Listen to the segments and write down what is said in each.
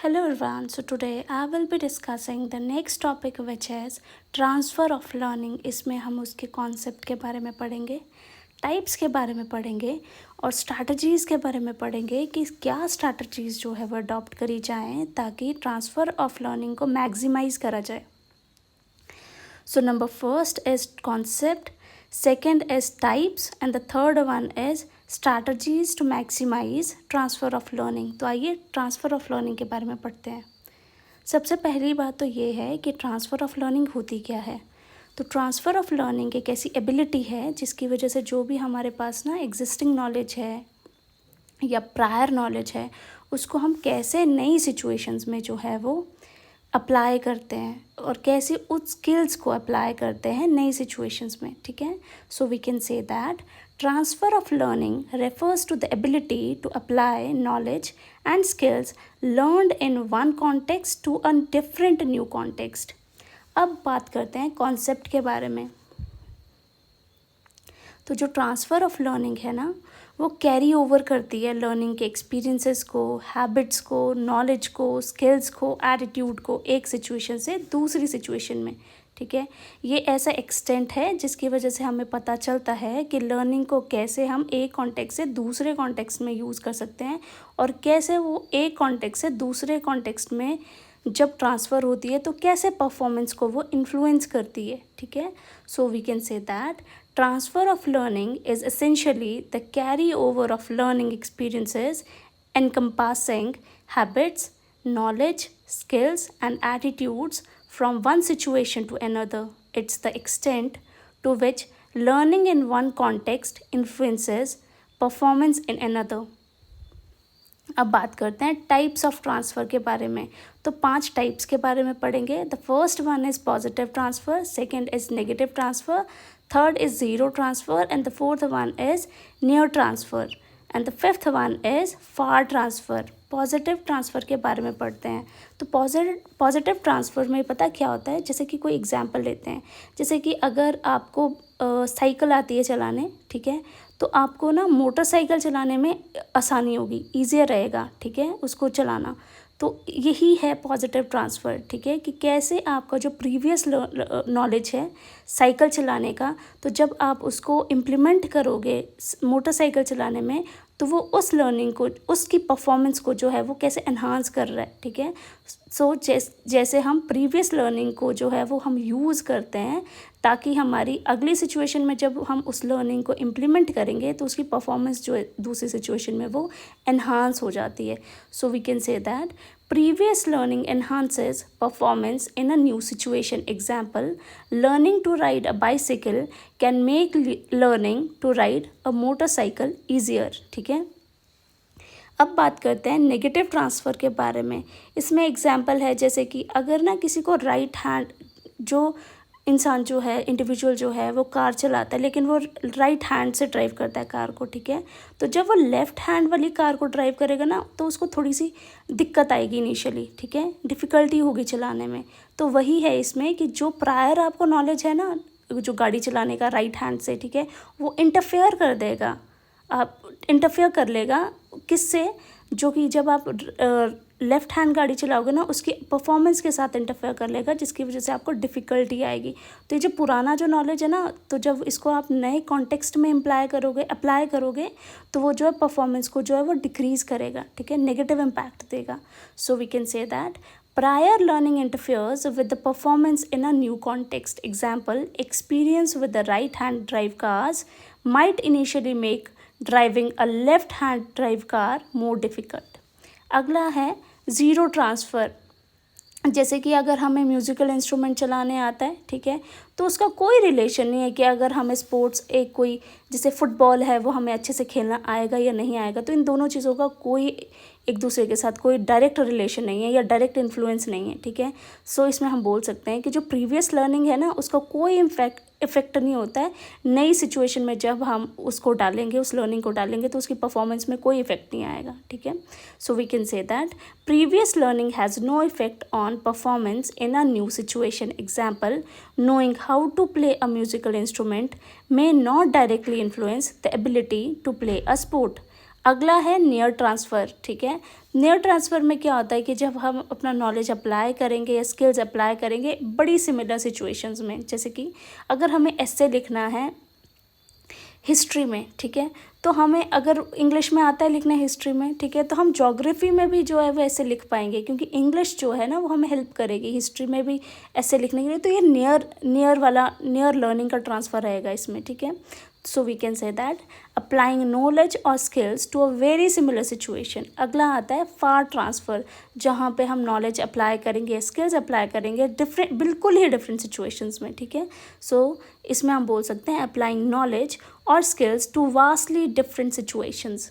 Hello everyone. So today I will be discussing the next topic which is transfer of learning. इसमें हम उसके concept के बारे में पढ़ेंगे, टाइप्स के बारे में पढ़ेंगे और स्ट्रैटेजीज़ के बारे में पढ़ेंगे कि क्या स्ट्रैटेजीज़ जो है वो अडॉप्ट करी जाएं ताकि ट्रांसफ़र ऑफ लर्निंग को मैक्सिमाइज़ करा जाए. So number first is concept, second is types and the third one is strategies to maximize transfer of learning. तो आइए ट्रांसफ़र ऑफ लर्निंग के बारे में पढ़ते हैं. सबसे पहली बात तो ये है कि ट्रांसफ़र ऑफ लर्निंग होती क्या है. तो ट्रांसफ़र ऑफ लर्निंग एक ऐसी एबिलिटी है जिसकी वजह से जो भी हमारे पास ना एग्जिस्टिंग नॉलेज है या प्रायर नॉलेज है उसको हम कैसे नई सिचुएशंस में जो है वो अप्लाई करते हैं और कैसे उस स्किल्स को अप्लाई करते हैं नई सिचुएशंस में. ठीक है. So we can say that transfer of learning refers to the ability to apply knowledge and skills learned in one context to a different new context. अब बात करते हैं कॉन्सेप्ट के बारे में. तो जो ट्रांसफ़र ऑफ लर्निंग है ना वो कैरी ओवर करती है लर्निंग के एक्सपीरियंसेस को, हैबिट्स को, नॉलेज को, स्किल्स को, एटीट्यूड को एक सिचुएशन से दूसरी सिचुएशन में. ठीक है. ये ऐसा एक्सटेंट है जिसकी वजह से हमें पता चलता है कि लर्निंग को कैसे हम एक कॉन्टेक्स्ट से दूसरे कॉन्टेक्स्ट में यूज़ कर सकते हैं और कैसे वो एक कॉन्टेक्स्ट से दूसरे कॉन्टेक्स्ट में जब ट्रांसफ़र होती है तो कैसे परफॉर्मेंस को वो इन्फ्लुएंस करती है. ठीक है. So we can say that transfer of learning is essentially the carryover of learning experiences encompassing habits, knowledge, skills, and attitudes from one situation to another. It's the extent to which learning in one context influences performance in another. अब बात करते हैं types of transfer के बारे में. तो 5 types के बारे में पढ़ेंगे. The first one is positive transfer, second is negative transfer, third is zero transfer and the fourth one is near transfer and the fifth one is far transfer. Positive transfer के बारे में पढ़ते हैं. तो पॉजिटिव ट्रांसफ़र में पता क्या होता है, जैसे कि कोई एग्जांपल लेते हैं. जैसे कि अगर आपको साइकिल आती है चलाने, ठीक है, तो आपको ना मोटरसाइकिल चलाने में आसानी होगी, ईजियर रहेगा. ठीक है, उसको चलाना. तो यही है पॉजिटिव ट्रांसफ़र. ठीक है, कि कैसे आपका जो प्रीवियस नॉलेज है साइकिल चलाने का, तो जब आप उसको इम्प्लीमेंट करोगे मोटरसाइकिल चलाने में तो वो उस लर्निंग को, उसकी परफॉर्मेंस को जो है वो कैसे एनहांस कर रहा है. ठीक है. सो जैसे हम प्रीवियस लर्निंग को जो है वो हम यूज़ करते हैं ताकि हमारी अगली सिचुएशन में जब हम उस लर्निंग को इम्प्लीमेंट करेंगे तो उसकी परफॉर्मेंस जो है दूसरी सिचुएशन में वो एनहांस हो जाती है. So we can say that previous learning enhances performance in a new situation. Example, learning to ride a bicycle can make learning to ride a motorcycle easier. ठीक है. अब बात करते हैं नेगेटिव ट्रांसफ़र के बारे में. इसमें एग्जाम्पल है जैसे कि अगर ना किसी को राइट हैंड, जो इंसान जो है, इंडिविजुअल जो है वो कार चलाता है लेकिन वो राइट हैंड से ड्राइव करता है कार को. ठीक है. तो जब वो लेफ़्ट हैंड वाली कार को ड्राइव करेगा ना तो उसको थोड़ी सी दिक्कत आएगी इनिशियली. ठीक है, डिफ़िकल्टी होगी चलाने में. तो वही है इसमें कि जो प्रायर आपको नॉलेज है ना जो गाड़ी चलाने का राइट हैंड से, ठीक है, वो इंटरफेयर कर देगा, आप इंटरफेयर कर लेगा किससे, जो कि जब आप लेफ़्ट हैंड गाड़ी चलाओगे ना उसकी परफॉर्मेंस के साथ इंटरफेयर कर लेगा जिसकी वजह से आपको डिफ़िकल्टी आएगी. तो ये जो पुराना जो नॉलेज है ना, तो जब इसको आप नए कॉन्टेक्स्ट में अप्लाई करोगे तो वो जो है परफॉर्मेंस को जो है वो डिक्रीज़ करेगा. ठीक है, नेगेटिव इम्पैक्ट देगा. So we can say that prior learning interferes with the performance in a new context. Example, experience with the right hand drive cars might initially make driving a left hand drive car more difficult. अगला है zero transfer. जैसे कि अगर हमें musical instrument चलाने आता है, ठीक है, तो उसका कोई रिलेशन नहीं है कि अगर हमें स्पोर्ट्स कोई जैसे फुटबॉल है वो हमें अच्छे से खेलना आएगा या नहीं आएगा. तो इन दोनों चीज़ों का कोई एक दूसरे के साथ कोई डायरेक्ट रिलेशन नहीं है या डायरेक्ट इन्फ्लुएंस नहीं है. ठीक है. सो इसमें हम बोल सकते हैं कि जो प्रीवियस लर्निंग है ना उसका कोई इफेक्ट नहीं होता है नई सिचुएशन में. जब हम उसको डालेंगे, उस लर्निंग को डालेंगे तो उसकी परफॉर्मेंस में कोई इफेक्ट नहीं आएगा. ठीक है. So we can say that previous learning has no effect on performance in a new situation. Example, knowing how to play a musical instrument may not directly influence the ability to play a sport. अगला है near transfer, ठीक है। Near transfer में क्या होता है कि जब हम अपना नॉलेज अप्लाई करेंगे या स्किल्स अप्लाई करेंगे बड़ी सिमिलर सिचुएशंस में, जैसे कि अगर हमें एस्से लिखना है हिस्ट्री में, ठीक है, तो हमें अगर इंग्लिश में आता है लिखना हिस्ट्री में, ठीक है, तो हम ज्योग्राफी में भी जो है वो ऐसे लिख पाएंगे, क्योंकि इंग्लिश जो है ना वो हमें हेल्प करेगी हिस्ट्री में भी ऐसे लिखने के लिए। तो ये नियर लर्निंग का ट्रांसफ़र रहेगा इसमें, ठीक है। So we can say that applying knowledge और skills to a very similar situation. अगला आता है फार ट्रांसफ़र, जहाँ पे हम नॉलेज अप्लाई करेंगे, स्किल्स अप्लाई करेंगे डिफरेंट, बिल्कुल ही डिफरेंट सिचुएशंस में, ठीक है। सो इसमें हम बोल सकते हैं अप्लाइंग नॉलेज और skills to vastly different situations.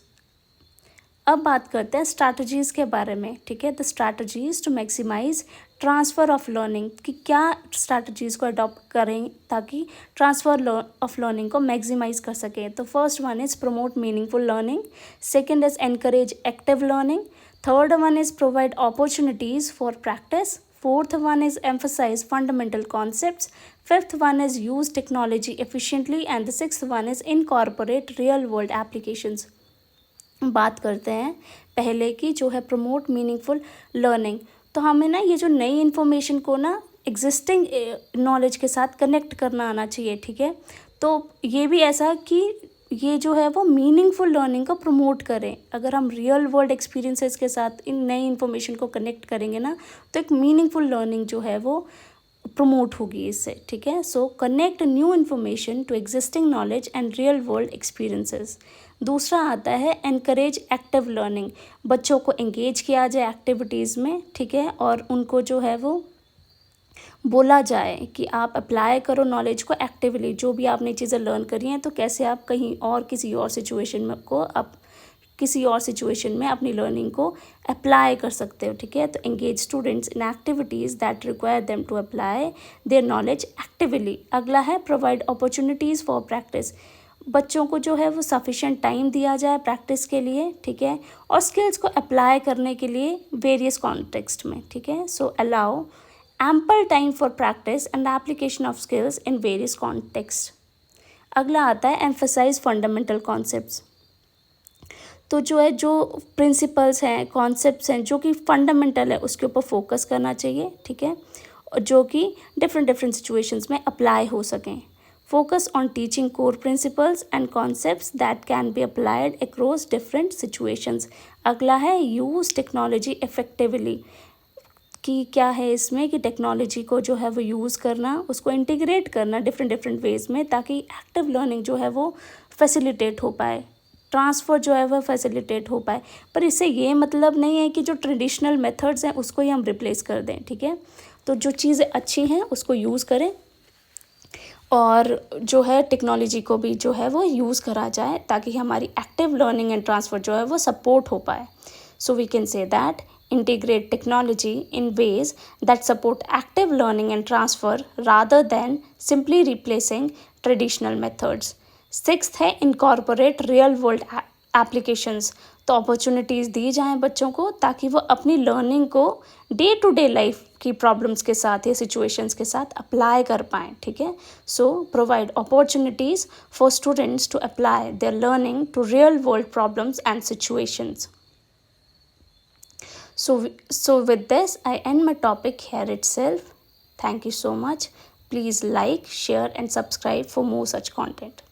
अब बात करते हैं स्ट्रैटेजीज़ के बारे में, ठीक है। The strategies to maximise transfer of learning, कि क्या स्ट्रैटेजीज़ को अडॉप्ट करें ताकि ट्रांसफ़र ऑफ लर्निंग को मैक्सिमाइज कर सकें। तो first one is promote meaningful learning, second is encourage active learning, third one is provide opportunities for practice, fourth one is emphasize fundamental concepts, fifth one is use technology efficiently, and the sixth one is incorporate real world applications। बात करते हैं पहले की जो है promote meaningful learning. तो हमें ना ये जो नई इन्फॉर्मेशन को ना एग्जिस्टिंग नॉलेज के साथ कनेक्ट करना आना चाहिए, ठीक है। तो ये भी ऐसा कि ये जो है वो मीनिंगफुल लर्निंग को प्रमोट करें। अगर हम रियल वर्ल्ड एक्सपीरियंसेस के साथ इन नई इन्फॉर्मेशन को कनेक्ट करेंगे ना, तो एक मीनिंगफुल लर्निंग जो है वो प्रमोट होगी इससे, ठीक है। So connect new information to existing knowledge and real world experiences. दूसरा आता है एनकरेज एक्टिव लर्निंग, बच्चों को एंगेज किया जाए एक्टिविटीज़ में, ठीक है, और उनको जो है वो बोला जाए कि आप अप्लाई करो नॉलेज को एक्टिवली, जो भी आपने चीज़ें लर्न करी हैं तो कैसे आप कहीं और किसी और सिचुएशन में को आप किसी और सिचुएशन में अपनी लर्निंग को अप्लाई कर सकते हो, ठीक है। तो engage students in activities that require them to apply their knowledge actively. अगला है प्रोवाइड अपॉर्चुनिटीज़ फॉर प्रैक्टिस, बच्चों को जो है वो सफिशेंट टाइम दिया जाए प्रैक्टिस के लिए, ठीक है, और स्किल्स को अप्लाई करने के लिए वेरियस कॉन्टेक्स्ट में, ठीक है। सो allow ample time for practice and application of skills in various contexts। अगला आता है emphasize fundamental concepts। तो जो है जो प्रिंसिपल्स हैं, कॉन्सेप्ट्स हैं जो कि फंडामेंटल है उसके ऊपर फोकस करना चाहिए, ठीक है, जो कि डिफरेंट सिचुएशंस में अप्लाई हो सकें। Focus on teaching core principles and concepts that can be applied across different situations. अगला है यूज़ टेक्नोलॉजी इफेक्टिवली, कि क्या है इसमें कि टेक्नोलॉजी को जो है वो यूज़ करना, उसको इंटीग्रेट करना डिफरेंट वेज़ में, ताकि एक्टिव लर्निंग जो है वो फैसिलिटेट हो पाए, ट्रांसफ़र जो है वो फैसिलिटेट हो पाए। पर इससे ये मतलब नहीं है कि जो ट्रेडिशनल मेथड्स हैं उसको ही हम रिप्लेस कर दें, ठीक है। तो जो चीज़ें अच्छी हैं उसको यूज़ करें और जो है टेक्नोलॉजी को भी जो है वो यूज़ करा जाए ताकि हमारी एक्टिव लर्निंग एंड ट्रांसफ़र जो है वो सपोर्ट हो पाए। So we can say that integrate technology in ways that support active learning and transfer rather than simply replacing traditional methods। Sixth है incorporate real world applications। तो opportunities दी जाएं बच्चों को ताकि वो अपनी लर्निंग को डे टू डे लाइफ की प्रॉब्लम्स के साथ या सिचुएशंस के साथ अप्लाई कर पाएँ, ठीक है। So provide opportunities for students to apply their learning to real world problems and situations. So with this, I end my topic here itself. Thank you so much. Please like, share and subscribe for more such content.